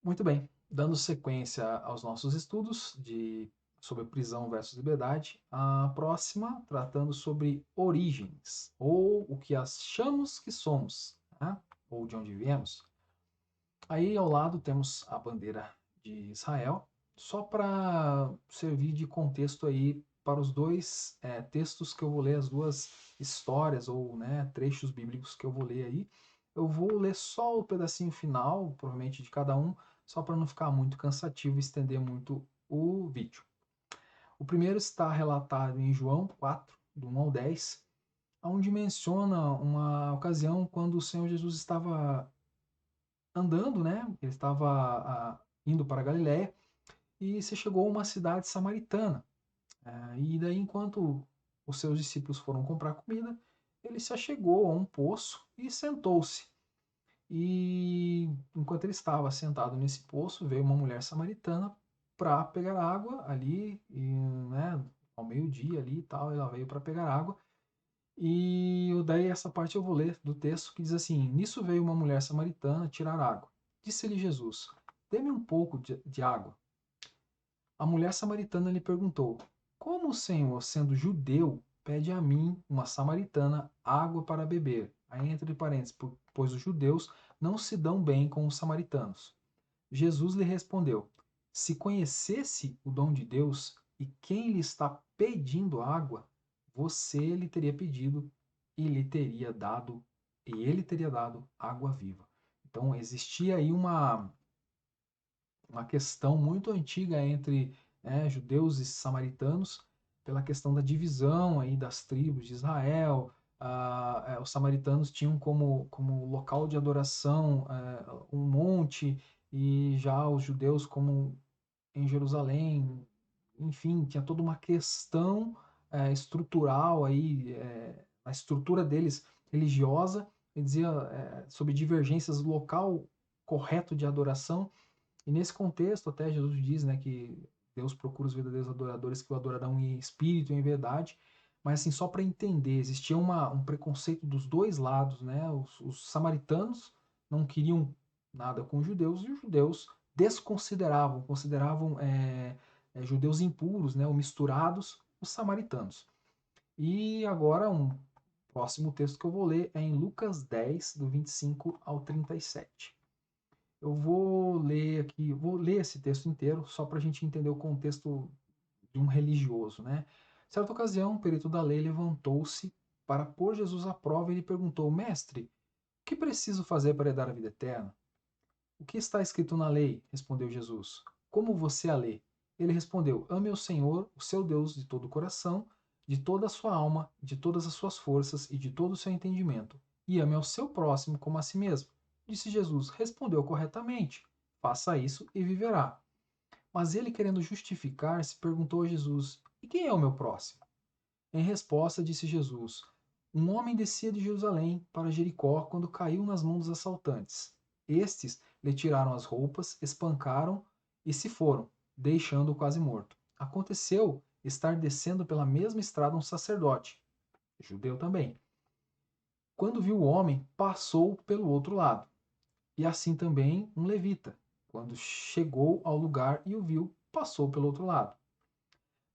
Muito bem, dando sequência aos nossos estudos sobre prisão versus liberdade, a próxima tratando sobre origens, ou o que achamos que somos, né? Ou de onde viemos. Aí ao lado temos a bandeira de Israel, só para servir de contexto aí para os dois textos que eu vou ler, as duas histórias ou trechos bíblicos que eu vou ler aí. Eu vou ler só o pedacinho final, provavelmente de cada um, só para não ficar muito cansativo e estender muito o vídeo. O primeiro está relatado em João 4, do 1 ao 10, onde menciona uma ocasião quando o Senhor Jesus estava andando, né? Ele estava indo para a Galiléia e se chegou a uma cidade samaritana. E daí, enquanto os seus discípulos foram comprar comida, ele se achegou a um poço e sentou-se. E enquanto ele estava sentado nesse poço, veio uma mulher samaritana para pegar água ali, e, né, ao meio-dia ali e tal, ela veio para pegar água. E daí essa parte eu vou ler do texto que diz assim: Nisso veio uma mulher samaritana tirar água. Disse-lhe Jesus: Dê-me um pouco de água. A mulher samaritana lhe perguntou: Como o Senhor, sendo judeu, pede a mim, uma samaritana, água para beber? Aí entre parênteses, pois os judeus não se dão bem com os samaritanos. Jesus lhe respondeu: Se conhecesse o dom de Deus e quem lhe está pedindo água, você lhe teria pedido e lhe teria dado, e ele teria dado água viva. Então existia aí uma questão muito antiga entre judeus e samaritanos pela questão da divisão aí das tribos de Israel. Os samaritanos tinham como local de adoração um monte e já os judeus como em Jerusalém. Enfim, tinha toda uma questão estrutural aí, a estrutura deles religiosa, ele dizia sobre divergências do local correto de adoração. E nesse contexto, até Jesus diz, né, que Deus procura os verdadeiros adoradores que o adorarão em espírito e em verdade. Mas assim, só para entender, existia um preconceito dos dois lados, né? Os samaritanos não queriam nada com os judeus e os judeus consideravam judeus impuros, né, ou misturados, os samaritanos. E agora um próximo texto que eu vou ler é em Lucas 10, do 25 ao 37. Eu vou ler aqui, vou ler esse texto inteiro, só para a gente entender o contexto de um religioso, né? Certa ocasião, o perito da lei levantou-se para pôr Jesus à prova e lhe perguntou: Mestre, o que preciso fazer para herdar a vida eterna? O que está escrito na lei? Respondeu Jesus. Como você a lê? Ele respondeu: Ame o Senhor, o seu Deus, de todo o coração, de toda a sua alma, de todas as suas forças e de todo o seu entendimento, e ame ao seu próximo como a si mesmo. Disse Jesus: Respondeu corretamente. Faça isso e viverá. Mas ele, querendo justificar-se, perguntou a Jesus: E quem é o meu próximo? Em resposta, disse Jesus: Um homem descia de Jerusalém para Jericó quando caiu nas mãos dos assaltantes. Estes lhe tiraram as roupas, espancaram e se foram, deixando-o quase morto. Aconteceu estar descendo pela mesma estrada um sacerdote, judeu também. Quando viu o homem, passou pelo outro lado. E assim também um levita. Quando chegou ao lugar e o viu, passou pelo outro lado.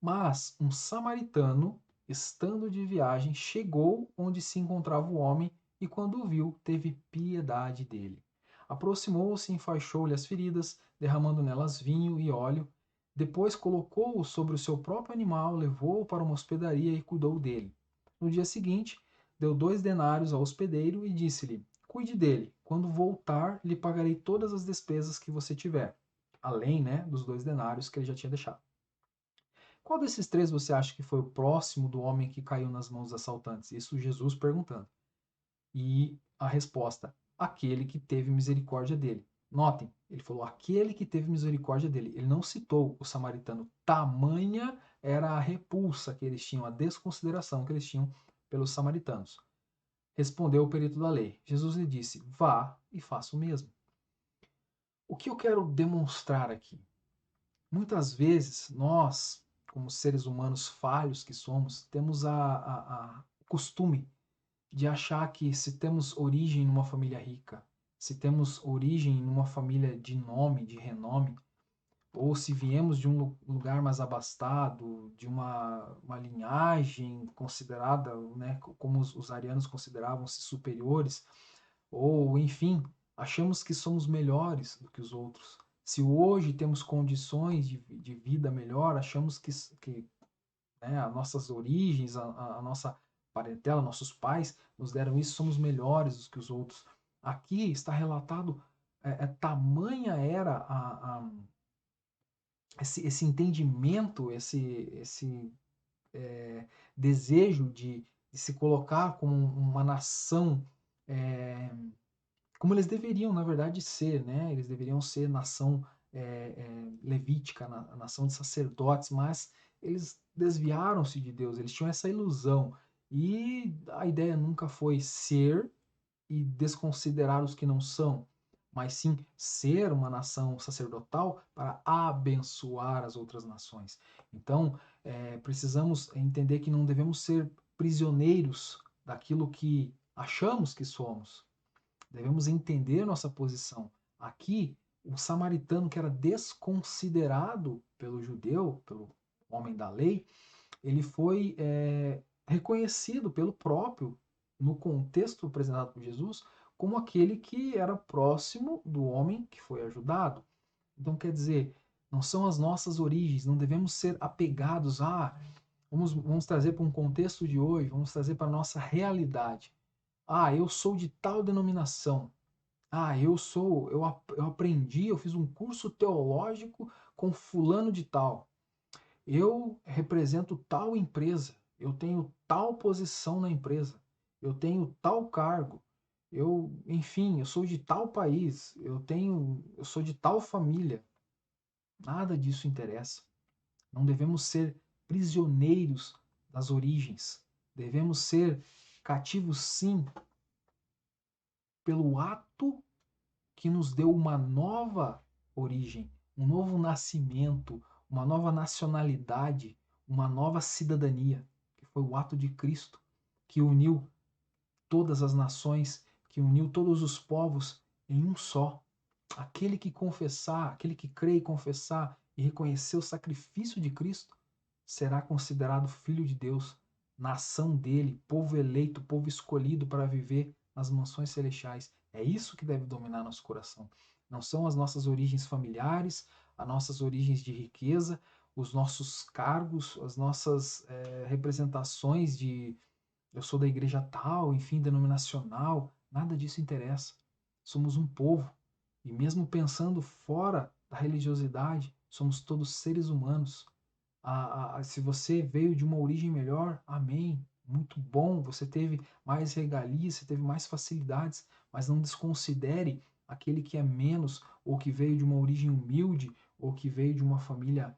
Mas um samaritano, estando de viagem, chegou onde se encontrava o homem e, quando o viu, teve piedade dele. Aproximou-se e enfaixou-lhe as feridas, derramando nelas vinho e óleo. Depois colocou-o sobre o seu próprio animal, levou-o para uma hospedaria e cuidou dele. No dia seguinte, deu 2 denários ao hospedeiro e disse-lhe: Cuide dele. Quando voltar, lhe pagarei todas as despesas que você tiver, além, dos 2 denários que ele já tinha deixado. Qual desses três você acha que foi o próximo do homem que caiu nas mãos dos assaltantes? Isso Jesus perguntando. E a resposta: aquele que teve misericórdia dele. Notem, ele falou aquele que teve misericórdia dele. Ele não citou o samaritano. Tamanha era a repulsa que eles tinham, a desconsideração que eles tinham pelos samaritanos. Respondeu o perito da lei. Jesus lhe disse: Vá e faça o mesmo. O que eu quero demonstrar aqui? Muitas vezes nós, como seres humanos falhos que somos, temos o costume de achar que se temos origem numa família rica, se temos origem numa família de nome, de renome, ou se viemos de um lugar mais abastado, de uma linhagem considerada, né, como os arianos consideravam-se superiores, ou enfim, achamos que somos melhores do que os outros. Se hoje temos condições de vida melhor, achamos que né, as nossas origens, a nossa parentela, nossos pais nos deram isso, somos melhores do que os outros. Aqui está relatado tamanha era esse entendimento, esse desejo de se colocar como uma nação é, como eles deveriam, na verdade, ser, né? Eles deveriam ser nação levítica, nação de sacerdotes, mas eles desviaram-se de Deus, eles tinham essa ilusão. E a ideia nunca foi ser e desconsiderar os que não são, mas sim ser uma nação sacerdotal para abençoar as outras nações. Então, precisamos entender que não devemos ser prisioneiros daquilo que achamos que somos. Devemos entender nossa posição. Aqui, o samaritano que era desconsiderado pelo judeu, pelo homem da lei, ele foi reconhecido pelo próprio, no contexto apresentado por Jesus, como aquele que era próximo do homem que foi ajudado. Então, quer dizer, não são as nossas origens, não devemos ser apegados a. Vamos trazer para um contexto de hoje, vamos trazer para a nossa realidade. Ah, eu sou de tal denominação. Ah, eu aprendi, eu fiz um curso teológico com fulano de tal. Eu represento tal empresa, eu tenho tal posição na empresa, eu tenho tal cargo, enfim, eu sou de tal país, eu sou de tal família. Nada disso interessa. Não devemos ser prisioneiros das origens. Devemos ser cativos, sim, pelo ato que nos deu uma nova origem, um novo nascimento, uma nova nacionalidade, uma nova cidadania, que foi o ato de Cristo, que uniu todas as nações, que uniu todos os povos em um só. Aquele que confessar, aquele que crê e confessar e reconhecer o sacrifício de Cristo, será considerado filho de Deus, nação dele, povo eleito, povo escolhido para viver nas mansões celestiais. É isso que deve dominar nosso coração. Não são as nossas origens familiares, as nossas origens de riqueza, os nossos cargos, as nossas representações de eu sou da igreja tal, enfim, denominacional, nada disso interessa. Somos um povo. E mesmo pensando fora da religiosidade, somos todos seres humanos. Se você veio de uma origem melhor, amém, muito bom, você teve mais regalias, você teve mais facilidades, mas não desconsidere aquele que é menos, ou que veio de uma origem humilde, ou que veio de uma família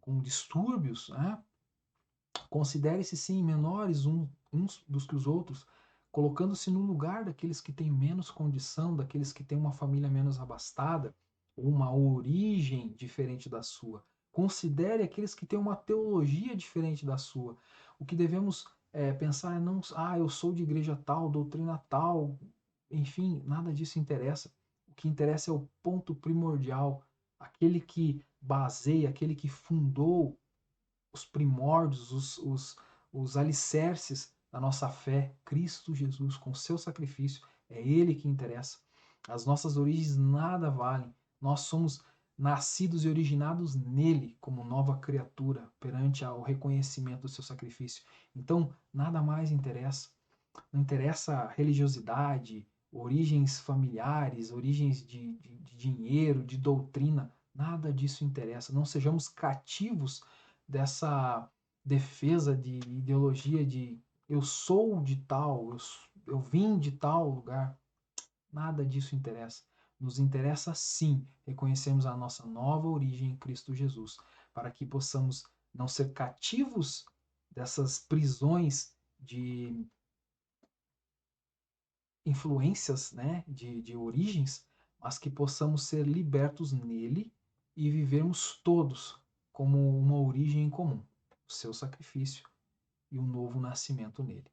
com distúrbios, né? Considere-se sim menores uns dos que os outros, colocando-se no lugar daqueles que têm menos condição, daqueles que têm uma família menos abastada, ou uma origem diferente da sua. Considere aqueles que têm uma teologia diferente da sua. O que devemos pensar é não, eu sou de igreja tal, doutrina tal, enfim, nada disso interessa. O que interessa é o ponto primordial, aquele que baseia, aquele que fundou os primórdios, os alicerces da nossa fé, Cristo Jesus, com seu sacrifício, é Ele que interessa. As nossas origens nada valem. Nós somos nascidos e originados nele como nova criatura perante ao reconhecimento do seu sacrifício. Então, nada mais interessa. Não interessa religiosidade, origens familiares, origens de dinheiro, de doutrina. Nada disso interessa. Não sejamos cativos dessa defesa de ideologia de eu sou de tal, eu vim de tal lugar. Nada disso interessa. Nos interessa sim reconhecermos a nossa nova origem em Cristo Jesus, para que possamos não ser cativos dessas prisões de influências, né, de origens, mas que possamos ser libertos nele e vivermos todos como uma origem em comum, o seu sacrifício e um novo nascimento nele.